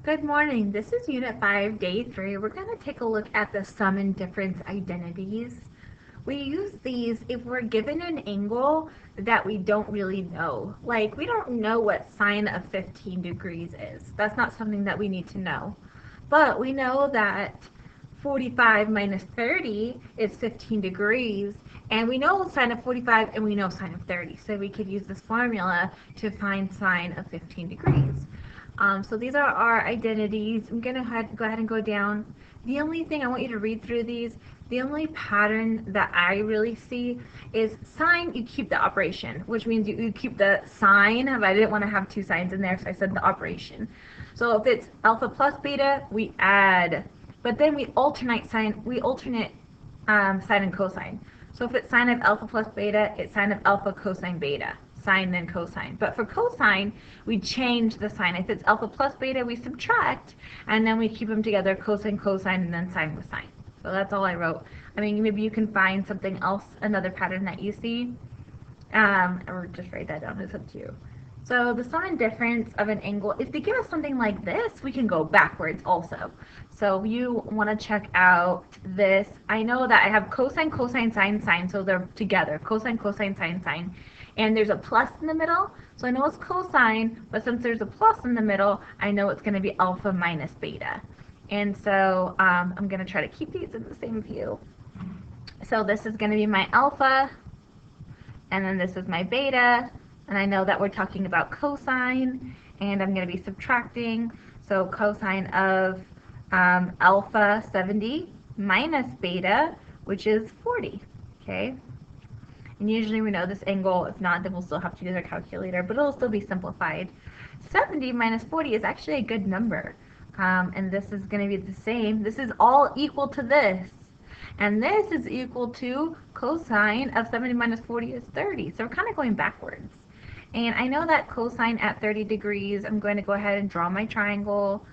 Good morning. This is Unit 5, Day 3. We're going to take a look at the sum and difference identities. We use these if we're given an angle that we don't really know. Like, we don't know what sine of 15 degrees is. That's not something that we need to know. But we know that 45 minus 30 is 15 degrees, and we know sine of 45 and we know sine of 30. So we could use this formula to find sine of 15 degrees. So these are our identities. I'm going to go ahead and go down. The only thing I want you to read through these, the only pattern that I really see is sine, you keep the operation, which means you keep the sign, but I didn't want to have two signs in there, so I said the operation. So if it's alpha plus beta, we add, but then we alternate sine and cosine. So if it's sine of alpha plus beta, it's sine of alpha cosine beta. Sine then cosine. But for cosine, we change the sign. If it's alpha plus beta, we subtract, and then we keep them together, cosine, cosine, and then sine with sine. So that's all I wrote. I mean, maybe you can find something else, another pattern that you see, or just write that down. It's up to you. So the sum and difference of an angle, if they give us something like this, we can go backwards also. So you want to check out this. I know that I have cosine, cosine, sine, sine, so they're together. Cosine, cosine, sine, sine. And there's a plus in the middle, so I know it's cosine, but since there's a plus in the middle, I know it's going to be alpha minus beta. And so I'm going to try to keep these in the same view. So this is going to be my alpha, and then this is my beta, and I know that we're talking about cosine, and I'm going to be subtracting. So cosine of alpha 70 minus beta, which is 40, okay? And usually we know this angle. If not, then we'll still have to use our calculator, but it'll still be simplified. 70 minus 40 is actually a good number. And this is going to be the same. This is all equal to this. And this is equal to cosine of 70 minus 40 is 30. So we're kind of going backwards. And I know that cosine at 30 degrees, I'm going to go ahead and draw my triangle.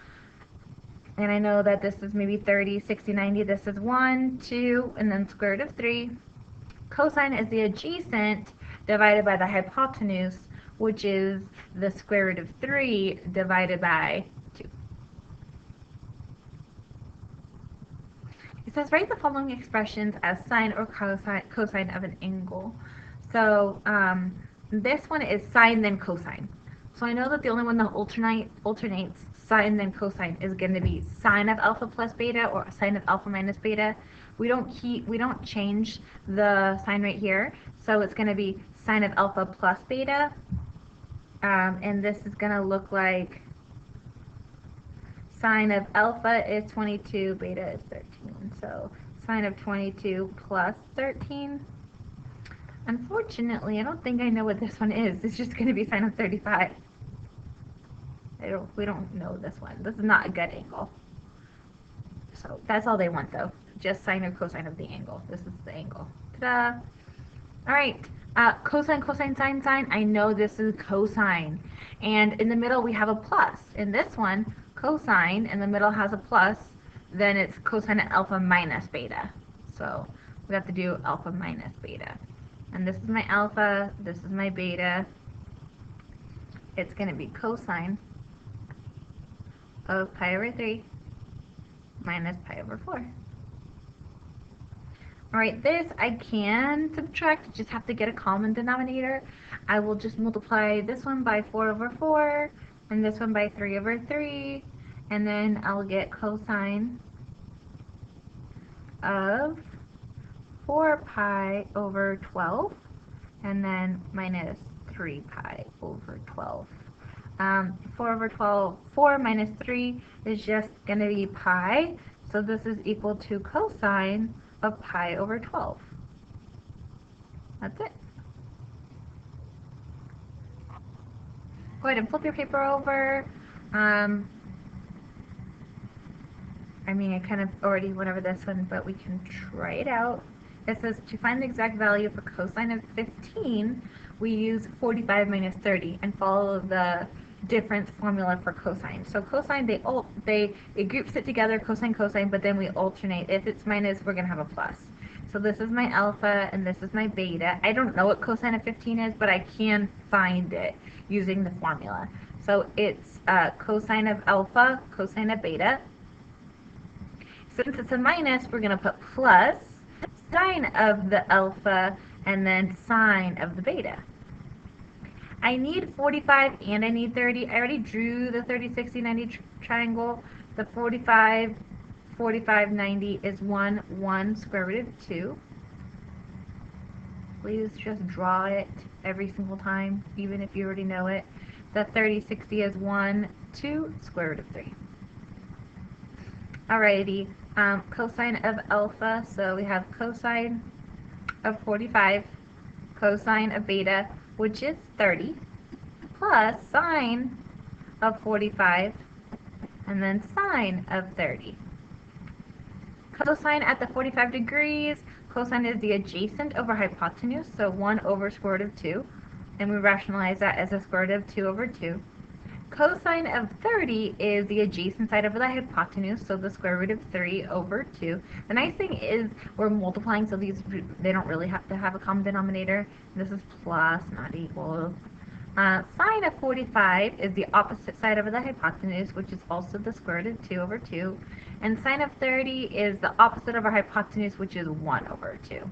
And I know that this is maybe 30, 60, 90. This is 1, 2, and then square root of 3. Cosine is the adjacent divided by the hypotenuse, which is the square root of 3 divided by 2. It says write the following expressions as sine or cosine of an angle. So this one is sine then cosine. So I know that the only one that alternates sine then cosine is going to be sine of alpha plus beta or sine of alpha minus beta. We don't change the sign right here, so it's going to be sine of alpha plus beta, and this is going to look like sine of alpha is 22, beta is 13, so sine of 22 plus 13. Unfortunately, I don't think I know what this one is. It's just going to be sine of 35. We don't know this one. This is not a good angle. So that's all they want, though. Just sine or cosine of the angle. This is the angle. Ta-da! All right. Cosine, cosine, sine, sine. I know this is cosine. And in the middle, we have a plus. In this one, cosine, in the middle has a plus. Then it's cosine of alpha minus beta. So we have to do alpha minus beta. And this is my alpha. This is my beta. It's going to be cosine of pi over 3 minus pi over 4. Alright, this I can subtract, just have to get a common denominator. I will just multiply this one by 4 over 4, and this one by 3 over 3, and then I'll get cosine of 4 pi over 12, and then minus 3 pi over 12. 4 over 12, 4 minus 3 is just going to be pi, so this is equal to cosine of pi over 12. That's it. Go ahead and flip your paper over. I mean, I kind of already went over this one, but we can try it out. It says to find the exact value for cosine of 15, we use 45 minus 30 and follow the difference formula for cosine. So cosine, it groups it together, cosine, cosine, but then we alternate. If it's minus, we're going to have a plus. So this is my alpha, and this is my beta. I don't know what cosine of 15 is, but I can find it using the formula. So it's cosine of alpha, cosine of beta. Since it's a minus, we're going to put plus sine of the alpha and then sine of the beta. I need 45 and I need 30. I already drew the 30, 60, 90 triangle. The 45, 45, 90 is 1 square root of 2. Please just draw it every single time, even if you already know it. The 30, 60 is 2 square root of 3. Alrighty, cosine of alpha, so we have cosine of 45, cosine of beta, which is 30, plus sine of 45, and then sine of 30. Cosine at the 45 degrees, cosine is the adjacent over hypotenuse, so 1 over square root of 2, and we rationalize that as a square root of 2 over 2. Cosine of 30 is the adjacent side over the hypotenuse, so the square root of 3 over 2. The nice thing is we're multiplying, so they don't really have to have a common denominator. This is plus, not equals. Sine of 45 is the opposite side over the hypotenuse, which is also the square root of 2 over 2. And sine of 30 is the opposite of our hypotenuse, which is 1 over 2.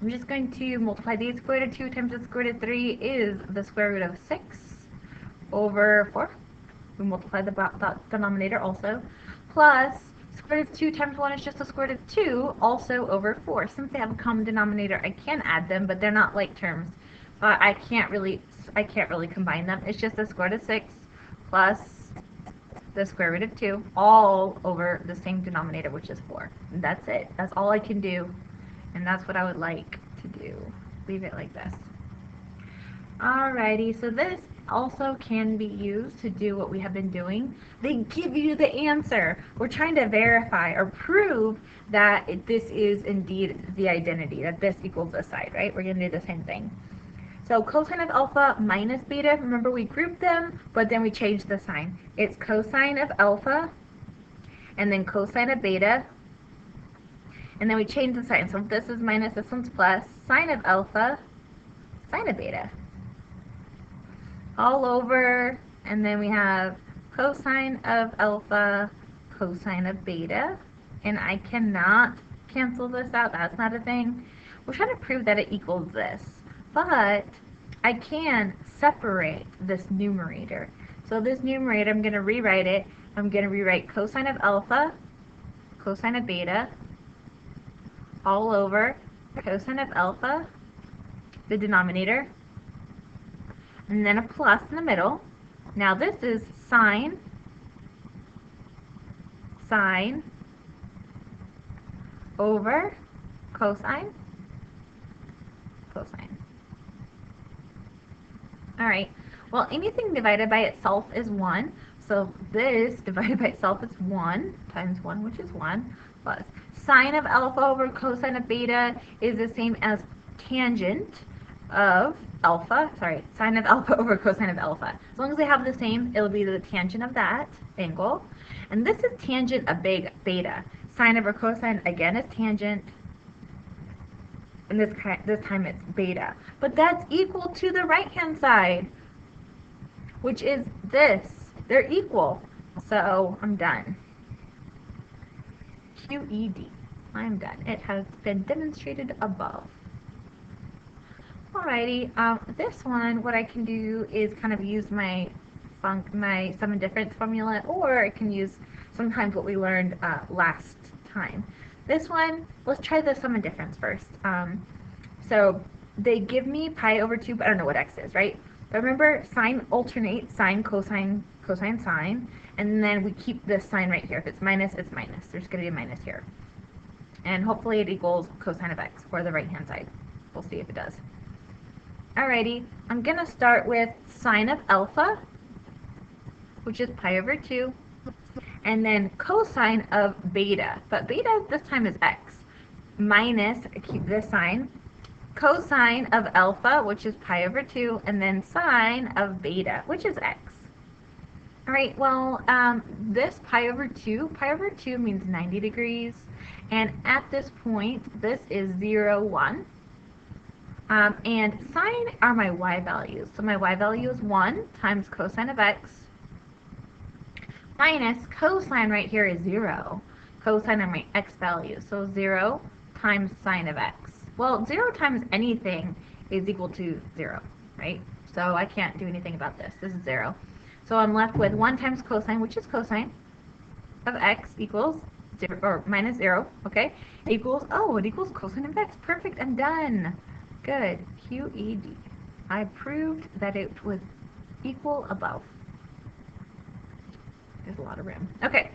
I'm just going to multiply these. Square root of 2 times the square root of 3 is the square root of 6 over 4. We multiply the denominator also. Plus, square root of 2 times 1 is just the square root of 2, also over 4. Since they have a common denominator, I can add them, but they're not like terms. I can't really combine them. It's just the square root of 6 plus the square root of 2, all over the same denominator, which is 4. And that's it. That's all I can do, and that's what I would like to do. Leave it like this. Alrighty, so this also can be used to do what we have been doing. They give you the answer. We're trying to verify or prove that this is indeed the identity, that this equals this side, right? We're going to do the same thing. So cosine of alpha minus beta, remember we grouped them, but then we changed the sign. It's cosine of alpha, and then cosine of beta, and then we changed the sign. So this is minus, this one's plus, sine of alpha, sine of beta. All over, and then we have cosine of alpha, cosine of beta, and I cannot cancel this out, that's not a thing. We're trying to prove that it equals this, but I can separate this numerator. So this numerator, I'm going to rewrite it. I'm going to rewrite cosine of alpha, cosine of beta, all over cosine of alpha, the denominator, and then a plus in the middle. Now this is sine over cosine. Alright, well, anything divided by itself is 1. So this divided by itself is 1 times 1, which is 1, plus sine of alpha over cosine of beta is the same as tangent of alpha, sine of alpha over cosine of alpha. As long as they have the same, it'll be the tangent of that angle. And this is tangent of beta. Sine over cosine, again, is tangent. And this time it's beta. But that's equal to the right-hand side, which is this. They're equal. So I'm done. QED. I'm done. It has been demonstrated above. Alrighty, this one, what I can do is kind of use my sum and difference formula, or I can use sometimes what we learned last time. This one, let's try the sum and difference first. So they give me pi over 2, but I don't know what x is, right? But remember, sine alternates, sine, cosine, cosine, sine, and then we keep this sign right here. If it's minus, it's minus. There's going to be a minus here. And hopefully it equals cosine of x, or the right-hand side. We'll see if it does. Alrighty, I'm going to start with sine of alpha, which is pi over 2, and then cosine of beta, but beta this time is x, minus, keep this sign, cosine of alpha, which is pi over 2, and then sine of beta, which is x. Alright, well, this pi over 2 means 90 degrees, and at this point, this is 0, 1. And sine are my y values. So my y value is 1 times cosine of x minus cosine right here is 0. Cosine are my x value. So 0 times sine of x. Well, 0 times anything is equal to 0, right? So I can't do anything about this. This is 0. So I'm left with 1 times cosine, which is cosine of x equals 0, or minus 0, okay? Equals, oh, it equals cosine of x. Perfect, I'm done. Good. QED. I proved that it was equal above. There's a lot of room. Okay.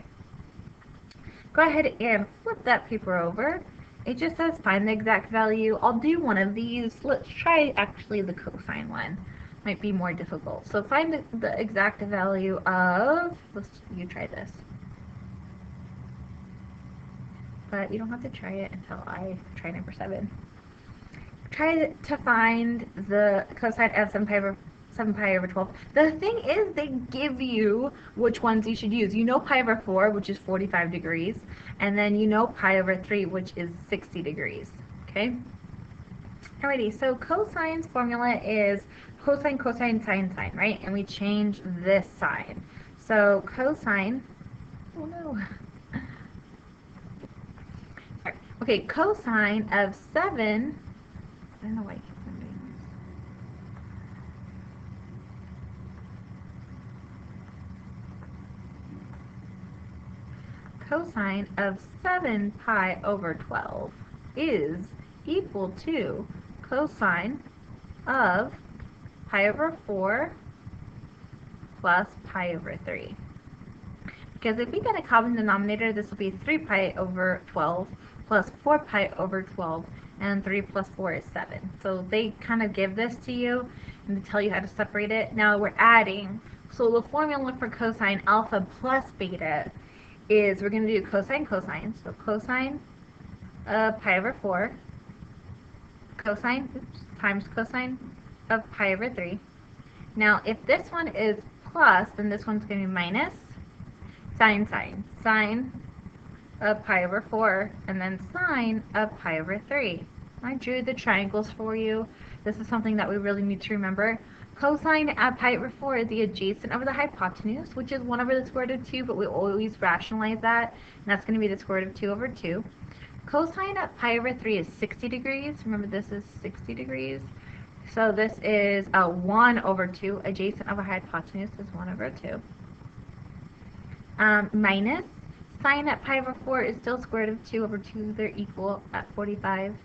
Go ahead and flip that paper over. It just says find the exact value. I'll do one of these. Let's try actually the cosine one. Might be more difficult. So find the exact value of, you try this. But you don't have to try it until I try number 7. Try to find the cosine of 7 pi over 12. The thing is, they give you which ones you should use. You know pi over 4, which is 45 degrees, and then you know pi over 3, which is 60 degrees. Okay? Alrighty, so cosine's formula is cosine, cosine, sine, sine, right? And we change this sign. So cosine, oh no. Okay, cosine of 7, I don't know why I keep on doing this. Cosine of 7 pi over 12 is equal to cosine of pi over 4 plus pi over 3. Because if we get a common denominator, this will be 3 pi over 12 plus 4 pi over 12, and 3 plus 4 is 7. So they kind of give this to you and they tell you how to separate it. Now we're adding. So the formula for cosine alpha plus beta is we're going to do cosine, cosine. So cosine of pi over 4, cosine, times cosine of pi over 3. Now if this one is plus, then this one's going to be minus sine, sine. Sine of pi over 4, and then sine of pi over 3. I drew the triangles for you. This is something that we really need to remember. Cosine at pi over 4 is the adjacent over the hypotenuse, which is 1 over the square root of 2, but we always rationalize that, and that's going to be the square root of 2 over 2. Cosine at pi over 3 is 60 degrees. Remember, this is 60 degrees. So this is 1 over 2. Adjacent over hypotenuse is 1 over 2. Minus sine at pi over 4 is still square root of 2 over 2. They're equal at 45.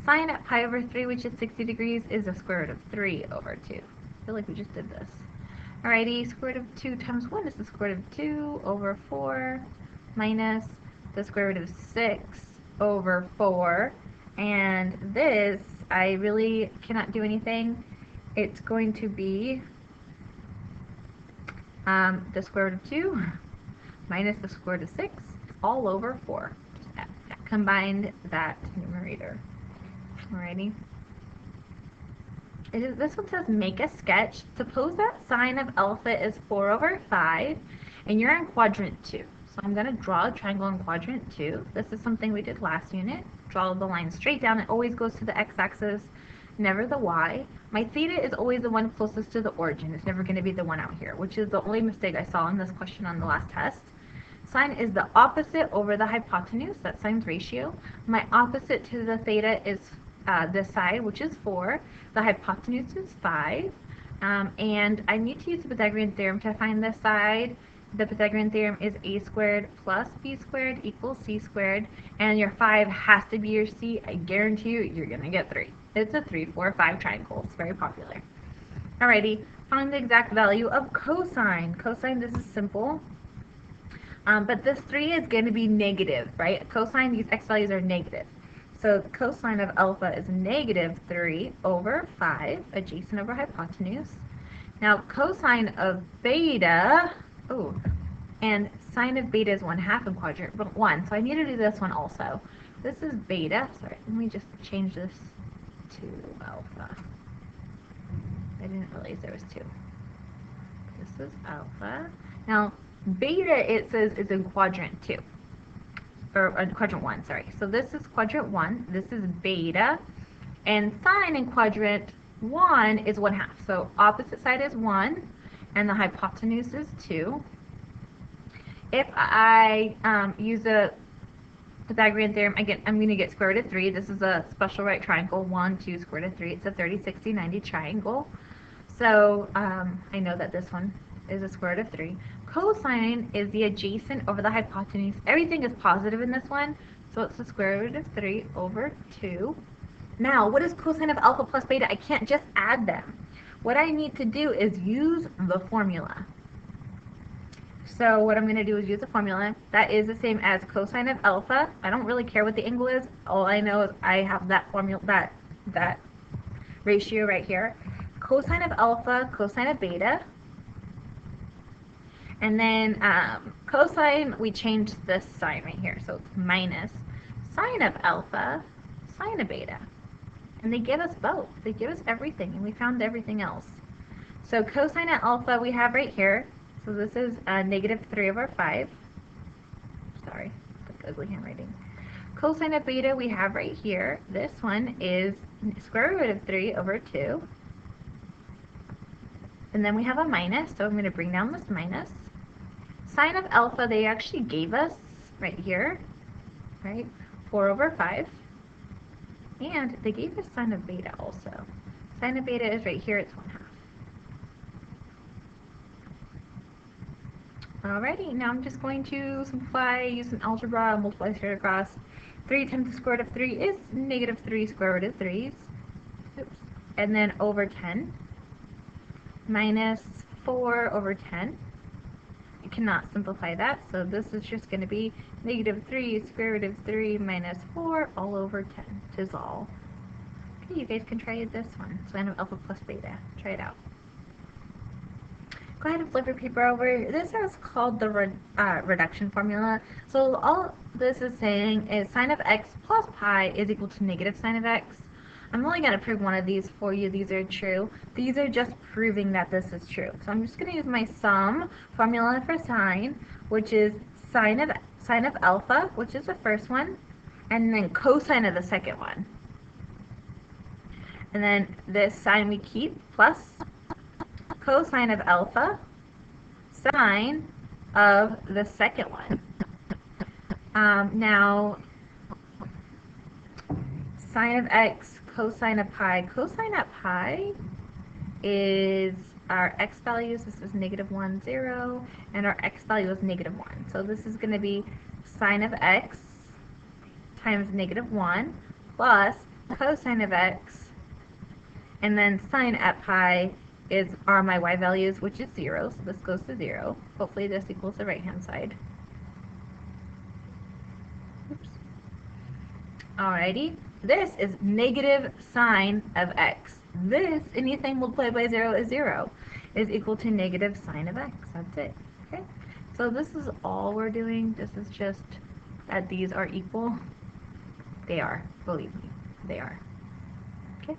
Sine at pi over 3, which is 60 degrees, is the square root of 3 over 2. I feel like we just did this. Alrighty, square root of 2 times 1 is the square root of 2 over 4 minus the square root of 6 over 4. And this, I really cannot do anything. It's going to be the square root of 2 minus the square root of 6 all over 4. Just combined that numerator. Alrighty. This one says make a sketch. Suppose that sine of alpha is 4 over 5 and you're in quadrant 2. So I'm going to draw a triangle in quadrant 2. This is something we did last unit. Draw the line straight down. It always goes to the x-axis, never the y. My theta is always the one closest to the origin. It's never going to be the one out here, which is the only mistake I saw in this question on the last test. Sine is the opposite over the hypotenuse. That's sine's ratio. My opposite to the theta is this side, which is 4. The hypotenuse is 5. And I need to use the Pythagorean theorem to find this side. The Pythagorean theorem is a squared plus b squared equals c squared. And your 5 has to be your c. I guarantee you, you're going to get 3. It's a 3, 4, 5 triangle. It's very popular. Alrighty, find the exact value of cosine. Cosine, this is simple. But this 3 is going to be negative, right? Cosine, these x values are negative. So cosine of alpha is negative 3 over 5, adjacent over hypotenuse. Now cosine of beta, and sine of beta is 1/2 in quadrant 1. So I need to do this one also. This is beta. Sorry, let me just change this to alpha. I didn't realize there was 2. This is alpha. Now beta, it says, is in quadrant 2. Or quadrant 1, sorry. So this is quadrant 1. This is beta. And sine in quadrant 1 is 1/2. So opposite side is 1, and the hypotenuse is 2. If I use the Pythagorean theorem, again, I'm going to get square root of 3. This is a special right triangle, 1, 2, square root of 3. It's a 30, 60, 90 triangle. So I know that this one is a square root of 3. Cosine is the adjacent over the hypotenuse. Everything is positive in this one, so it's the square root of 3 over 2. Now, what is cosine of alpha plus beta? I can't just add them. What I need to do is use the formula. So what I'm going to do is use the formula. That is the same as cosine of alpha. I don't really care what the angle is. All I know is I have that formula, that ratio right here. Cosine of alpha, cosine of beta. And then cosine, we changed this sign right here. So it's minus sine of alpha, sine of beta. And they give us both. They give us everything, and we found everything else. So cosine of alpha we have right here. So this is negative 3 over 5. Sorry, that's ugly handwriting. Cosine of beta we have right here. This one is square root of 3 over 2. And then we have a minus, so I'm going to bring down this minus. Sine of alpha they actually gave us right here, right? 4 over 5. And they gave us sine of beta also. Sine of beta is right here, it's 1/2. Alrighty, now I'm just going to simplify, use some algebra, multiply straight across. 3 times the square root of 3 is negative 3 square root of 3's. Oops. And then over 10 minus 4 over 10. I cannot simplify that, so this is just going to be negative 3 square root of 3 minus 4 all over 10. Dissolve. Okay, you guys can try this one. Sine of alpha plus beta. Try it out. Go ahead and flip your paper over. This is called the reduction formula. So all this is saying is sine of x plus pi is equal to negative sine of x. I'm only going to prove one of these for you. These are true. These are just proving that this is true. So I'm just going to use my sum formula for sine, which is sine of alpha, which is the first one, and then cosine of the second one. And then this sine we keep plus cosine of alpha, sine of the second one. Now, sine of x, cosine of pi. Cosine of pi is our x values. This is negative 1, 0, and our x value is negative 1. So this is going to be sine of x times negative 1 plus cosine of x, and then sine at pi are my y values, which is 0, so this goes to 0. Hopefully this equals the right-hand side. Oops. Alrighty, this is negative sine of x. This, anything multiplied by 0 is 0, is equal to negative sine of x. That's it. Okay, so this is all we're doing. This is just that these are equal. They are, believe me, they are. Okay.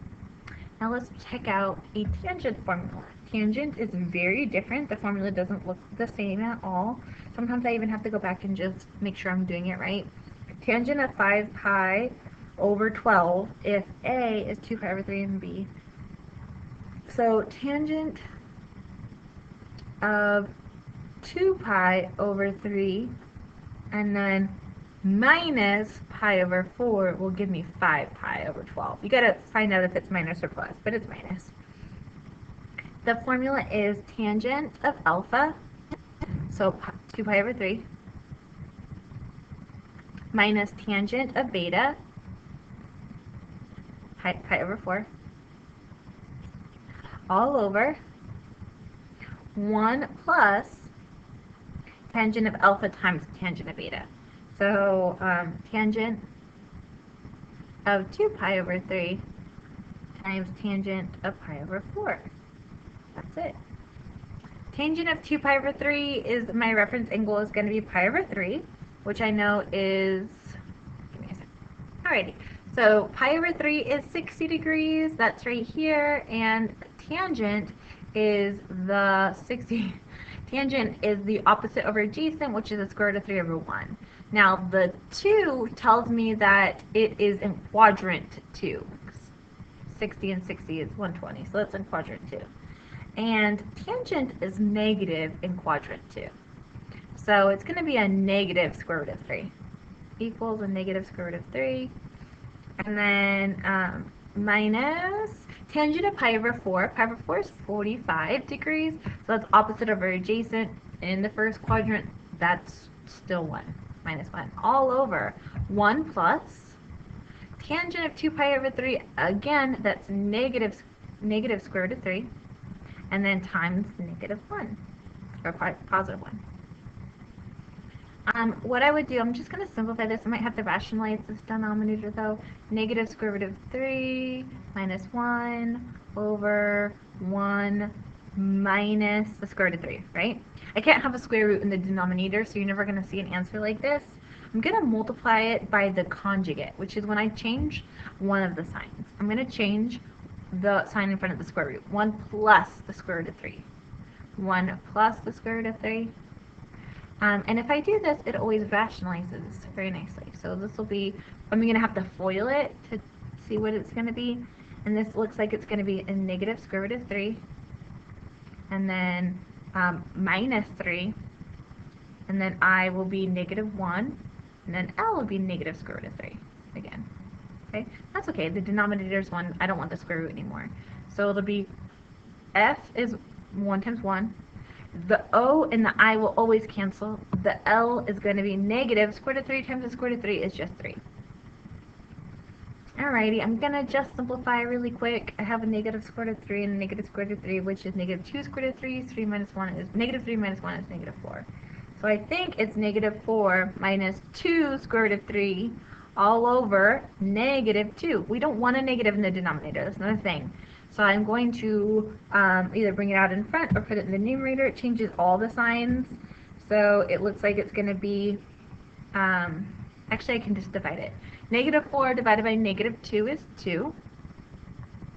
Now let's check out a tangent formula. Tangent is very different. The formula doesn't look the same at all. Sometimes I even have to go back and just make sure I'm doing it right. Tangent of 5 pi over 12 if A is 2 pi over 3 and B. So tangent of 2 pi over 3 and then minus pi over 4 will give me 5 pi over 12. You gotta find out if it's minus or plus, but it's minus. The formula is tangent of alpha, so 2 pi over 3, minus tangent of beta, pi over 4, all over 1 plus tangent of alpha times tangent of beta. So tangent of 2 pi over 3 times tangent of pi over 4. That's it. Tangent of 2 pi over 3 is my reference angle is going to be pi over 3, which I know is, give me a second. Alrighty, so pi over 3 is 60 degrees. That's right here, and tangent is the 60. Tangent is the opposite over adjacent, which is the square root of 3 over 1. Now, the 2 tells me that it is in quadrant 2. 60 and 60 is 120. So that's in quadrant 2. And tangent is negative in quadrant 2. So it's going to be a negative square root of 3 equals a negative square root of 3. And then minus tangent of pi over 4. Pi over 4 is 45 degrees. So that's opposite over adjacent. In the first quadrant, that's still 1. Minus 1. All over 1 plus tangent of 2 pi over 3. Again, that's negative square root of 3. And then times negative 1. Or positive 1. What I would do, I'm just going to simplify this. I might have to rationalize this denominator though. Negative square root of 3 minus 1 over 1 minus the square root of 3, right? I can't have a square root in the denominator, so you're never going to see an answer like this. I'm going to multiply it by the conjugate, which is when I change one of the signs. I'm going to change the sign in front of the square root. 1 plus the square root of 3. 1 plus the square root of 3. And if I do this, it always rationalizes very nicely. So this will be, I'm going to have to FOIL it to see what it's going to be. And this looks like it's going to be a negative square root of 3. And then minus 3. And then I will be negative 1. And then L will be negative square root of 3 again. Okay, that's okay. The denominator is 1. I don't want the square root anymore. So it'll be F is 1 times 1. The O and the I will always cancel. The L is going to be negative square root of 3 times the square root of 3 is just 3. Alrighty, I'm going to just simplify really quick. I have a negative square root of 3 and a negative square root of 3, which is negative 2 square root of 3. 3 minus 1 is negative 3 minus 1 is negative 4. So I think it's negative 4 minus 2 square root of 3 all over negative 2. We don't want a negative in the denominator. That's not a thing. So I'm going to either bring it out in front or put it in the numerator. It changes all the signs. So it looks like it's going to be, actually I can just divide it. Negative 4 divided by negative 2 is 2.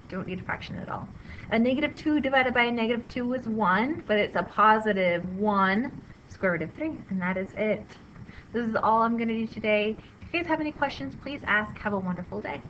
Don't need a fraction at all. A negative 2 divided by a negative 2 is 1, but it's a positive 1 square root of 3, and that is it. This is all I'm going to do today. If you guys have any questions, please ask. Have a wonderful day.